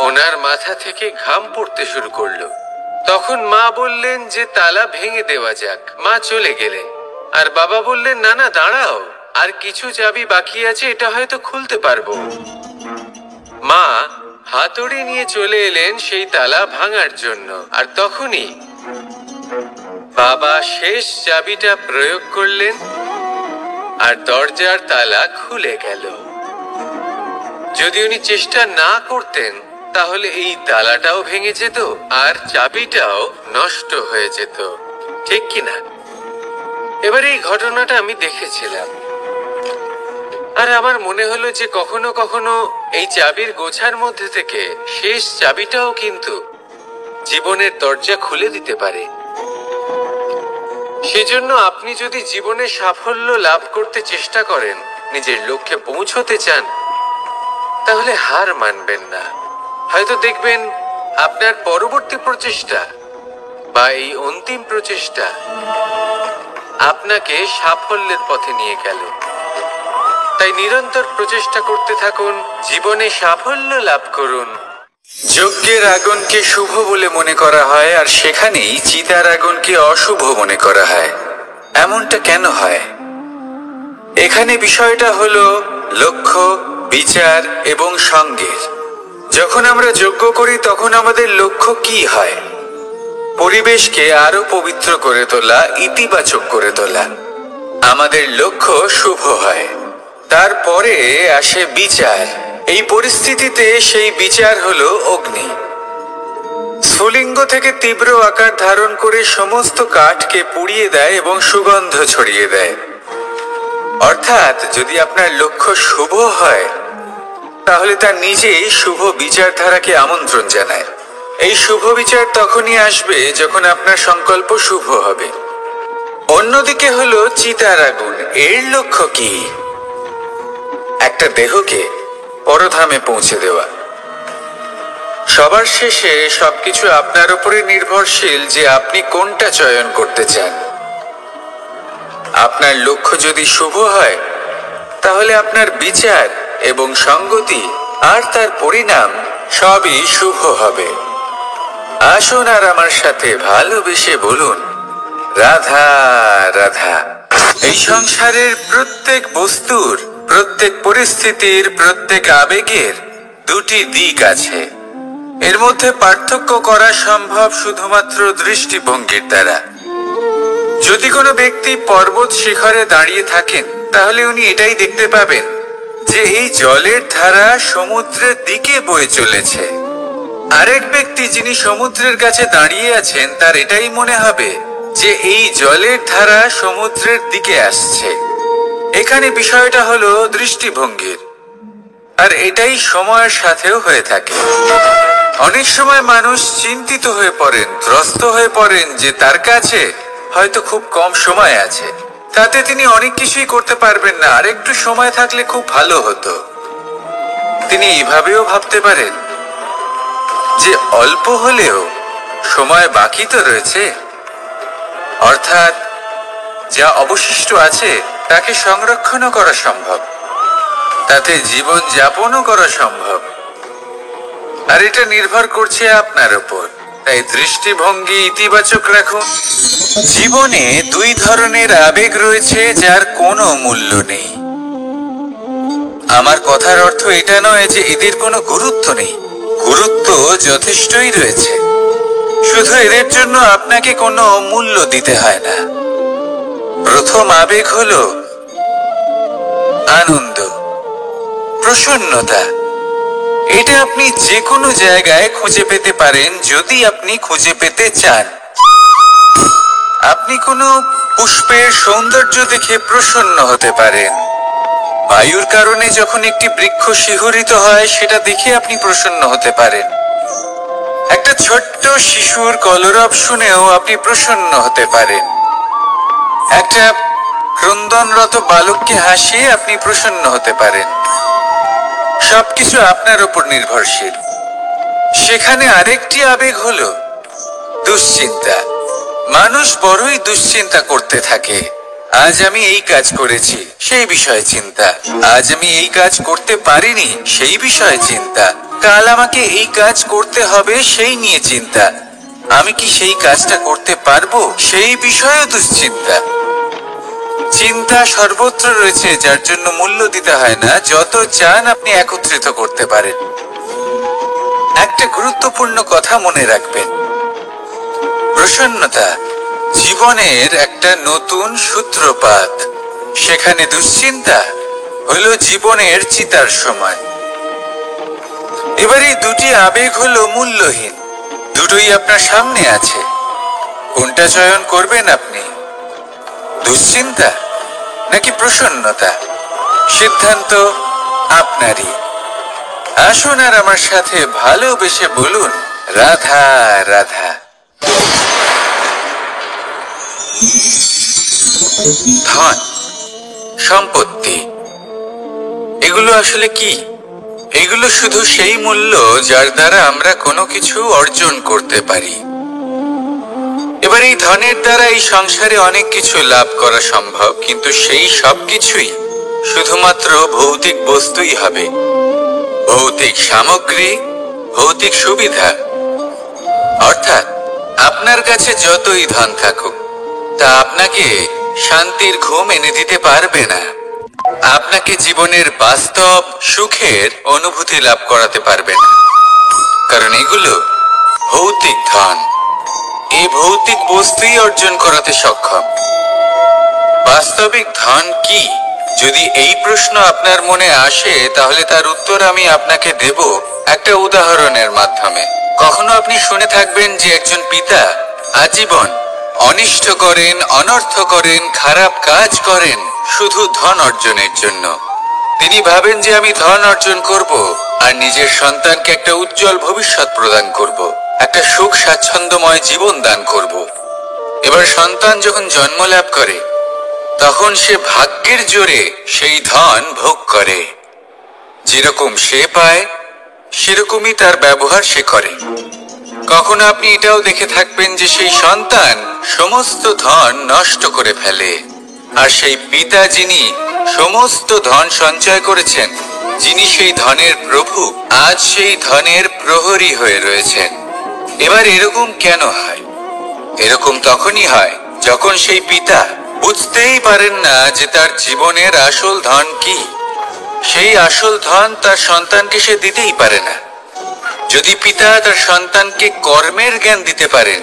ওনার মাথা থেকে ঘাম পড়তে শুরু করলো। তখন মা বললেন যে তালা ভেঙে দেওয়া যাক। মা চলে গেলেন আর বাবা বললেন না না দাঁড়াও, আর কিছু চাবি বাকি আছে, এটা হয়তো খুলতে পারবো। মা হাতুড়ি নিয়ে চলে এলেন সেই তালা ভাঙার জন্য, আর তখনই বাবা শেষ চাবিটা প্রয়োগ করলেন আর দরজার তালা খুলে গেল। যদি উনি চেষ্টা না করতেন তাহলে এই তালাটাও ভেঙে যেত আর চাবিটাও নষ্ট হয়ে যেত, ঠিক কিনা? এবার এই ঘটনাটা আমি দেখেছিলাম আর আমার মনে হলো যে কখনো কখনো এই চাবির গোছার মধ্যে থেকে শেষ চাবিটাও কিন্তু জীবনের দরজা খুলে দিতে পারে। সেজন্য আপনি যদি জীবনে সাফল্য লাভ করতে চেষ্টা করেন, নিজের লক্ষ্যে পৌঁছতে চান, তাহলে হার মানবেন না। হয়তো দেখবেন আপনার পরবর্তী প্রচেষ্টা বা এই অন্তিম প্রচেষ্টা আপনাকে সাফল্যের পথে নিয়ে গেল। তাই নিরন্তর প্রচেষ্টা করতে থাকুন, জীবনে সাফল্য লাভ করুন। যজ্ঞের আগুনকে শুভ বলে মনে করা হয় আর সেখানেই চিতার আগুনকে অশুভ মনে করা হয়। এমনটা কেন হয়? এখানে বিষয়টা হলো লক্ষ্য, বিচার এবং সঙ্গের। যখন আমরা যজ্ঞ করি তখন আমাদের লক্ষ্য কি হয়? পরিবেশকে আরো পবিত্র করে তোলা, ইতিবাচক করে তোলা। আমাদের লক্ষ্য শুভ হয়। তারপরে আসে বিচার। এই পরিস্থিতিতে সেই বিচার হলো অগ্নি। স্ফুলিঙ্গ থেকে তীব্র আকার ধারণ করে সমস্ত কাঠকে পুড়িয়ে দেয় এবং সুগন্ধ ছড়িয়ে দেয়। অর্থাৎ যদি আপনার লক্ষ্য শুভ হয় তাহলে তা নিজেই শুভ বিচারধারাকে আমন্ত্রণ জানায়। এই শুভ বিচার তখনই আসবে যখন আপনার সংকল্প শুভ হবে। অন্যদিকে হলো চিতার আগুন। এর লক্ষ্য কি? একটা দেহকে পরধামে পৌঁছে দেওয়া। সবার শেষে সবকিছু আপনার উপরে নির্ভরশীল যে আপনি কোনটা চয়ন করতে চান। আপনার লক্ষ্য যদি শুভ হয় তাহলে আপনার বিচার এবং সঙ্গতি আর তার পরিণাম সবই শুভ হবে। আসুন আর আমার সাথে ভালোবেসে বলুন, রাধা রাধা। এই সংসারের প্রত্যেক বস্তুর, প্রত্যেক পরিস্থিতির, প্রত্যেক আবেগের দুটি দিক আছে। এর মধ্যে পার্থক্য করা সম্ভব শুধুমাত্র দৃষ্টিভঙ্গির দ্বারা। যদি কোনো ব্যক্তি পর্বত শিখরে দাঁড়িয়ে থাকেন তাহলে উনি এটাই দেখতে পাবেন যে এই জলের ধারা সমুদ্রের দিকে বয়ে চলেছে। আরেক ব্যক্তি যিনি সমুদ্রের কাছে দাঁড়িয়ে আছেন তার এটাই মনে হবে যে এই জলের ধারা সমুদ্রের দিকে আসছে। এখানে বিষয়টা হলো দৃষ্টিভঙ্গির, আর এটাই সময়ের সাথেও হয়ে থাকে। অনেক সময় মানুষ চিন্তিত হয়ে পড়েন, ত্রস্ত হয়ে পড়েন যে তার কাছে হয়তো খুব কম সময় আছে, তাতে তিনি অনেক কিছুই করতে পারবেন না, আর একটু সময় থাকলে খুব ভালো হতো। তিনি এইভাবেও ভাবতে পারেন যে অল্প হলেও সময় বাকি তো রয়েছে, অর্থাৎ যা অবশিষ্ট আছে তাকে সংরক্ষণও করা সম্ভব, তাতে জীবন যাপনও করা সম্ভব। আর এটা নির্ভর করছে আপনার উপর। তাই দৃষ্টিভঙ্গি ইতিবাচক রাখুন। জীবনে দুই ধরনের আবেগ রয়েছে যার কোনো মূল্য নেই। আমার কথার অর্থ এটা নয় যে এদের কোনো গুরুত্ব নেই, গুরুত্ব যথেষ্টই রয়েছে, শুধু এদের জন্য আপনাকে কোনো মূল্য দিতে হয় না। প্রথম আবেগ হলো আনন্দ, প্রসন্নতা। এটা আপনি যে কোনো জায়গায় খুঁজে পেতে পারেন যদি আপনি খুঁজে পেতে চান। আপনি কোনো পুষ্পের সৌন্দর্য দেখে প্রসন্ন হতে পারেন। বায়ুর কারণে যখন একটি বৃক্ষ শিহরিত হয় সেটা দেখে আপনি প্রসন্ন হতে পারেন। একটা ছোট্ট শিশুর কলরব শুনেও আপনি প্রসন্ন হতে পারেন। একটা ক্রন্দনরত বালককে হাসিয়ে আপনি প্রসন্ন হতে পারেন। সবকিছু আপনার উপর নির্ভরশীল। সেখানে আরেকটি আবেগ হলো দুশ্চিন্তা। মানুষ বড়ই দুশ্চিন্তা করতে থাকে। আজ আমি এই কাজ করেছি, সেই বিষয়ে চিন্তা। আজ আমি এই কাজ করতে পারিনি, সেই বিষয়ে চিন্তা। কাল আমাকে এই কাজ করতে হবে, সেই নিয়ে চিন্তা। আমি কি সেই কাজটা করতে পারবো, সেই বিষয়ে দুশ্চিন্তা। চিন্তা সর্বত্র রয়েছে, যার জন্য মূল্য দিতে হয় না। যত চান আপনি একত্রিত করতে পারেন। একটা গুরুত্বপূর্ণ কথা মনে রাখবেন, প্রসন্নতা জীবনের একটা নতুন সূত্রপাত। সেখানে দুশ্চিন্তা হলো জীবনের চিতার সময়। এবার এই দুটি আবেগ হলো মূল্যহীন। দুটোই আপনার সামনে আছে। কোনটা চয়ন করবেন আপনি? দুশ্চিন্তা নাকি প্রসন্নতা? সিদ্ধান্ত আপনারই। আসুন আর আমার সাথে ভালোবেসে বলুন, রাধা রাধা। ধন, সম্পত্তি, এগুলো আসলে কি? এগুলো শুধু সেই মূল্য যার দ্বারা আমরা কোনো কিছু অর্জন করতে পারি। এবার এই ধনের দ্বারা এই সংসারে অনেক কিছু লাভ করা সম্ভব, কিন্তু সেই সব কিছুই শুধুমাত্র ভৌতিক বস্তুই হবে। ভৌতিক সামগ্রী, ভৌতিক সুবিধা। অর্থাৎ আপনার কাছে যতই ধন থাকুক, তা আপনাকে শান্তির ঘুম এনে দিতে পারবে না। আপনাকে জীবনের বাস্তব সুখের অনুভূতি লাভ করাতে পারবে না, কারণ এগুলো ভৌতিক ধন। এই ভৌতিক বস্তুই অর্জন করাতে সক্ষম। বাস্তবিক ধন কি? যদি এই প্রশ্ন আপনার মনে আসে, তাহলে তার উত্তর আমি আপনাকে দেব একটা উদাহরণের মাধ্যমে। কখনো আপনি শুনে থাকবেন যে একজন পিতা আজীবন অনিষ্ট করেন, অনর্থ করেন, খারাপ কাজ করেন শুধু ধন অর্জনের জন্য। তিনি ভাবেন যে আমি ধন অর্জন করব আর নিজের সন্তানকে একটা উজ্জ্বল ভবিষ্যৎ প্রদান করব, একটা সুখ স্বাচ্ছন্দ্যময় জীবন দান করব। এবার সন্তান যখন জন্ম লাভ করে, তখন সে ভাগ্যের জোরে সেই ধন ভোগ করে। যেরকম সে পায়, সেরকমই তার ব্যবহার সে করে। কখনো আপনি এটাও দেখে থাকবেন যে সেই সন্তান সমস্ত ধন নষ্ট করে ফেলে, আর সেই পিতা যিনি সমস্ত ধন সঞ্চয় করেছেন, যিনি সেই ধনের প্রভু, আজ সেই ধনের প্রহরী হয়ে রয়েছেন। এবার এরকম কেন হয়? এরকম তখনই হয় যখন সেই পিতা বুঝতেই পারেন না যে তার জীবনের আসল ধন কি। সেই আসল ধন তার সন্তানকে সে দিতেই পারে না। যদি পিতা তার সন্তানকে কর্মের জ্ঞান দিতে পারেন,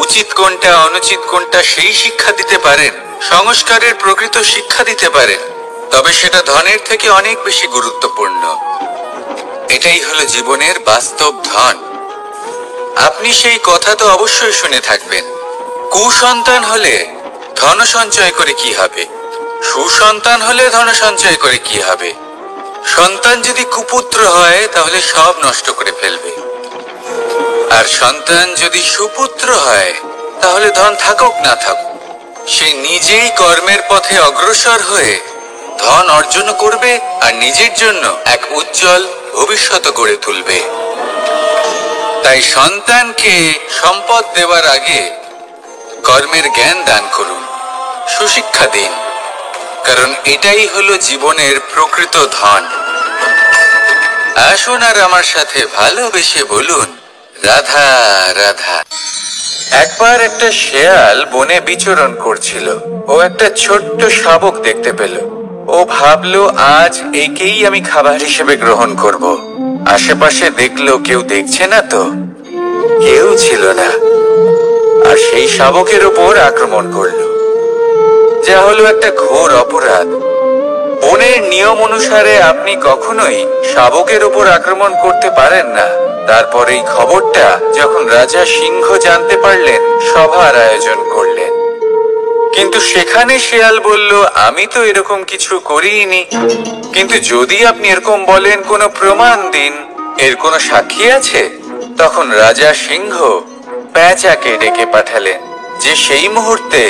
উচিত কোনটা অনুচিত কোনটা সেই শিক্ষা দিতে পারেন, সংস্কারের প্রকৃত শিক্ষা দিতে পারেন, তবে সেটা ধনের থেকে অনেক বেশি গুরুত্বপূর্ণ। এটাই হলো জীবনের বাস্তব ধন। আপনি সেই কথা তো অবশ্যই শুনে থাকবেন, কুসন্তান হলে ধন সঞ্চয় করে কি হবে, সুসন্তান হলে ধন সঞ্চয় করে কি হবে। সন্তান যদি কুপুত্র হয় তাহলে সব নষ্ট করে ফেলবে, আর সন্তান যদি সুপুত্র হয় তাহলে ধন থাকুক না থাকুক, সে নিজেই কর্মের পথে অগ্রসর হয়ে ধন অর্জন করবে আর নিজের জন্য এক উজ্জ্বল ভবিষ্যৎ গড়ে তুলবে। তাই সন্তানকে সম্পদ দেওয়ার আগে কর্মের জ্ঞান দান করুন, সুশিক্ষা দিন, কারণ এটাই হলো জীবনের প্রকৃত ধন। আসুন আর আমার সাথে ভালোবেসে বলুন, রাধা রাধা। একবার একটা শেয়াল বনে বিচরণ করছিল। ও একটা ছোট্ট শাবক দেখতে পেল। ও ভাবলো, আজ একেই আমি খাবার হিসেবে গ্রহণ করব। আশেপাশে দেখলো কেউ দেখছে না তো, কেউ ছিল না, আর সেই শাবকের উপর আক্রমণ করলো, যা হলো একটা ঘোর অপরাধ। বনের নিয়ম অনুসারে আপনি কখনোই শাবকের উপর আক্রমণ করতে পারেন না। তারপর এই খবরটা যখন রাজা সিংহ জানতে পারলেন, সভার আয়োজন করলেন। কিন্তু সেখানে শেয়াল বলল, আমি তো এরকম কিছু করিনি। কিন্তু যদি আপনি এরকম বলেন, কোনো প্রমাণ দিন, এর কোনো সাক্ষী আছে? তখন রাজা সিংহ পেঁচাকে ডেকে পাঠালেন, যে সেই মুহূর্তে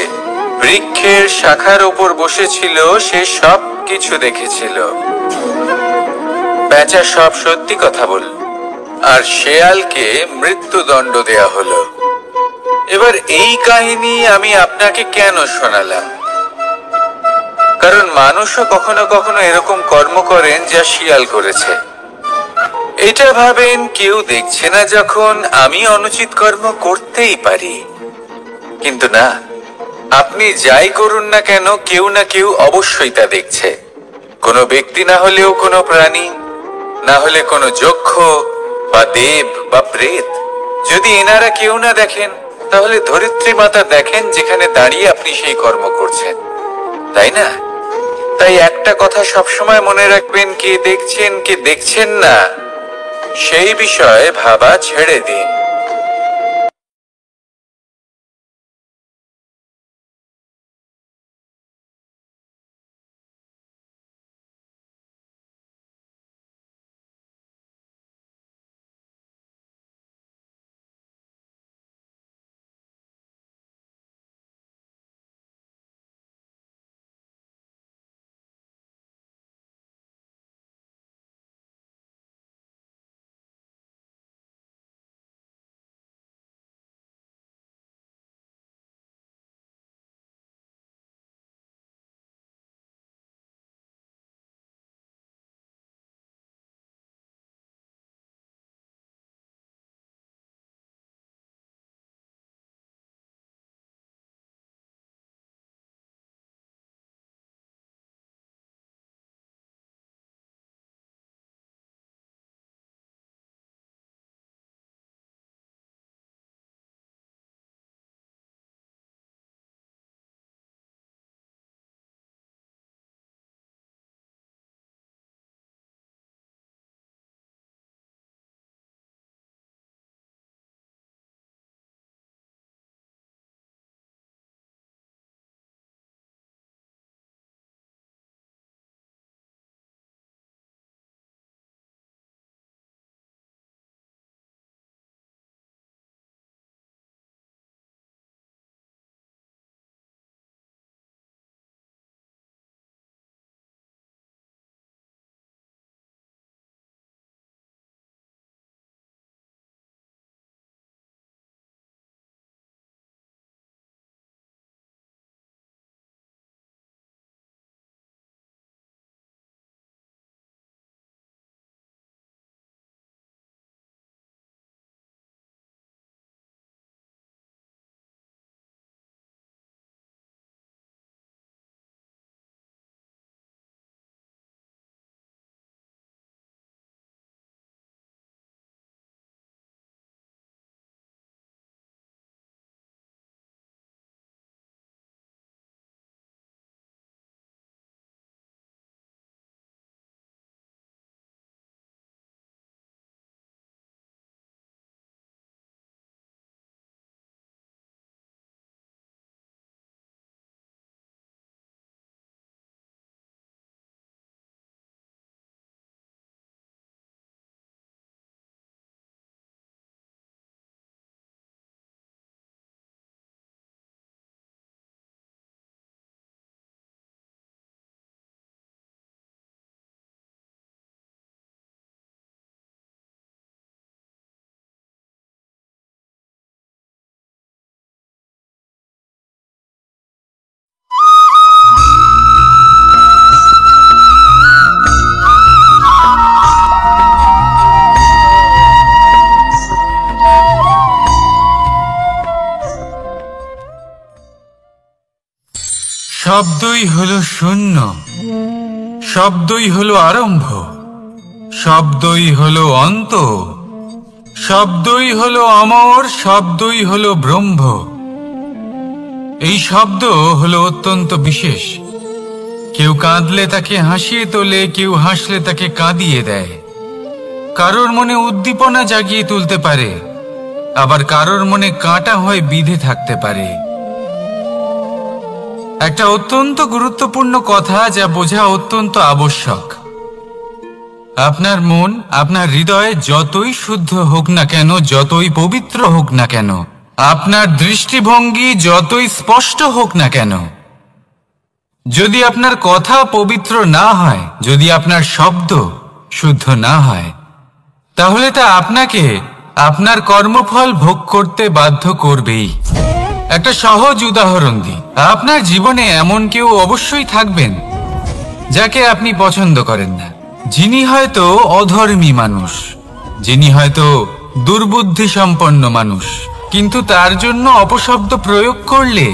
বৃক্ষের শাখার ওপর বসেছিল। সে সব কিছু দেখেছিল। পেঁচা সব সত্যি কথা বলল, আর শেয়ালকে মৃত্যুদণ্ড দেয়া হলো। এবার এই কাহিনী আমি আপনাকে কেন শোনালাম? কারণ মানুষও কখনো কখনো এরকম কর্ম করেন যা শিয়াল করেছে। এটা ভাবেন কেউ দেখছে না যখন আমি অনুচিত কর্ম করতেই পারি। কিন্তু না, আপনি যাই করুন না কেন, কেউ না কেউ অবশ্যই তা দেখছে। কোনো ব্যক্তি না হলেও কোনো প্রাণী, না হলে কোনো যক্ষ বা দেব বা প্রেত। যদি এনারা কেউ না দেখেন, তাহলে ধরিত্রী মাতা দেখেন, যেখানে দাঁড়িয়ে আপনি সেই কর্ম করছেন, তাই না? তাই একটা কথা সবসময় মনে রাখবেন, কে দেখছেন কে দেখছেন না সেই বিষয়ে ভাবা ছেড়ে দিন। শব্দই হলো শূন্য, শব্দই হলো আরম্ভ, শব্দই হলো অন্ত, শব্দই হলো অমর, শব্দই হলো ব্রহ্ম। এই শব্দ হলো অত্যন্ত বিশেষ। কেউ কাঁদলে তাকে হাসিয়ে তোলে, কেউ হাসলে তাকে কাঁদিয়ে দেয়। কারোর মনে উদ্দীপনা জাগিয়ে তুলতে পারে, আবার কারোর মনে কাঁটা হয়ে বিঁধে থাকতে পারে। একটা অত্যন্ত গুরুত্বপূর্ণ কথা যা বোঝা অত্যন্ত আবশ্যক। আপনার মন, আপনার হৃদয় যতই শুদ্ধ হোক না কেন, যতই পবিত্র হোক না কেন, আপনার দৃষ্টিভঙ্গি যতই স্পষ্ট হোক না কেন, যদি আপনার কথা পবিত্র না হয়, যদি আপনার শব্দ শুদ্ধ না হয়, তাহলে তা আপনাকে আপনার কর্মফল ভোগ করতে বাধ্য করবেই। একটা সহজ উদাহরণ দিই। আপনার জীবনে এমন কেউ অবশ্যই থাকবেন যাকে আপনি পছন্দ করেন না, যিনি হয়তো অধর্মী মানুষ, যিনি হয়তো দুর্বুদ্ধি সম্পন্ন মানুষ, কিন্তু তার জন্য অপশব্দ প্রয়োগ করলে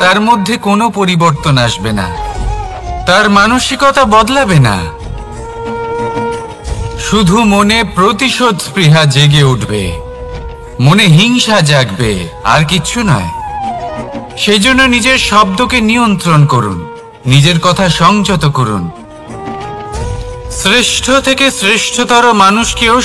তার মধ্যে কোনো পরিবর্তন আসবে না, তার মানসিকতা বদলাবে না, শুধু মনে প্রতিশোধ স্পৃহা জেগে উঠবে, মনে হিংসা জাগবে, আর কিচ্ছু নয়। সেই জন্য নিজের শব্দকে নিয়ন্ত্রণ করুন, নিজের কথা সংযত করুন। শ্রেষ্ঠ থেকে শ্রেষ্ঠতর মানুষকেও